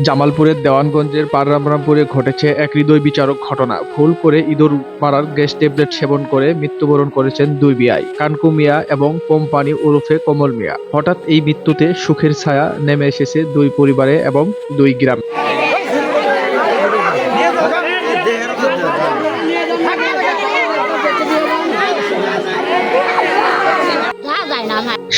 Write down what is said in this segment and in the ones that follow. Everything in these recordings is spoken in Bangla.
জামালপুরের দেওয়ানগঞ্জের পাররামপুরে ঘটেছে এক হৃদয় বিচারক ঘটনা। ভুল করে ইঁদুর মারার গ্যাস ট্যাবলেট সেবন করে মৃত্যুবরণ করেছেন দুই বিআই, কানকু মিয়া এবং কোম্পানি ওরফে কমল মিয়া। হঠাৎ এই মৃত্যুতে সুখের ছায়া নেমে এসেছে দুই পরিবারে এবং দুই গ্রামে।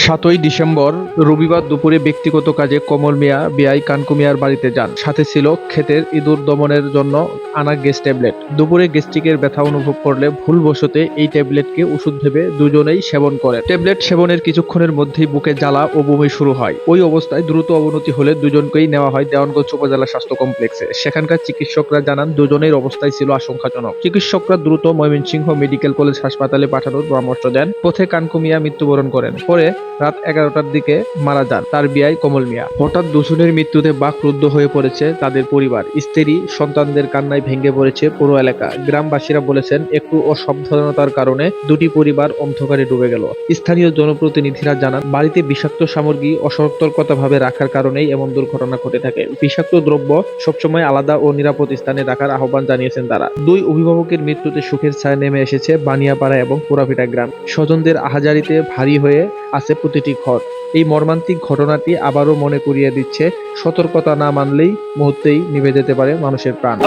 সাতই ডিসেম্বর রবিবার দুপুরে ব্যক্তিগত কাজে কমল মিয়া বিআই কানকু মিয়ার বাড়িতে যান। সাথে ছিল ক্ষেতের ইঁদুর দমনের জন্য আনা গ্যাস ট্যাবলেট। দুপুরে গ্যাস্ট্রিকের ব্যথা অনুভব করলে ভুলবশতে এই ট্যাবলেটকে ওষুধ ভেবে দুজনেই সেবন করেন। ট্যাবলেট সেবনের কিছুক্ষণের মধ্যেই বুকে জ্বালা ও বমি শুরু হয়। ওই অবস্থায় দ্রুত অবনতি হলে দুজনকেই নেওয়া হয় দেওয়ানগঞ্জ উপজেলা স্বাস্থ্য কমপ্লেক্সে। সেখানকার চিকিৎসকরা জানান দুজনের অবস্থায় ছিল আশঙ্কাজনক। চিকিৎসকরা দ্রুত ময়মনসিংহ মেডিকেল কলেজ হাসপাতালে পাঠানোর পরামর্শ দেন। পথে কানকু মিয়া মৃত্যুবরণ করেন। পরে রাত 11টার দিকে মারা যান তার বিআই কমল মিয়া। হঠাৎ দুজনের মৃত্যুতে বাকরুদ্ধ হয়ে পড়েছে তাদের পরিবার, স্ত্রী, সন্তানদের কান্নায় ভেঙে পড়েছে পুরো এলাকা। গ্রামবাসীরা বলেছেন একটু অসাবধানতার কারণে দুটি পরিবার অন্ধকারে ডুবে গেল। স্থানীয় জনপ্রতিনিধিরা জানান বাড়িতে বিষাক্ত সামগ্রী অসতর্কতাভাবে রাখার কারণেই এমন দুর্ঘটনা ঘটে থাকে। বিষাক্ত দ্রব্য সবসময় আলাদা ও নিরাপদ স্থানে রাখার আহ্বান জানিয়েছেন তারা। দুই অভিভাবকের মৃত্যুতে সুখের ছায়া নেমে এসেছে বানিয়াপাড়া এবং পুরাভিটা গ্রাম। স্বজনদের আহাজারিতে ভারী হয়ে আছে প্রতিটি ঘর। এই মর্মান্তিক ঘটনাটি আবারও মনে করিয়ে দিচ্ছে সতর্কতা না মানলেই মুহূর্তেই নিভে যেতে পারে মানুষের প্রাণ।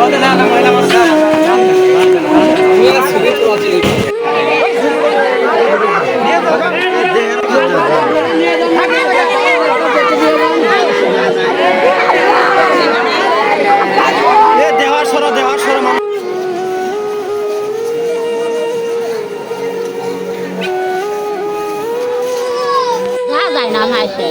যায় না ভাইসে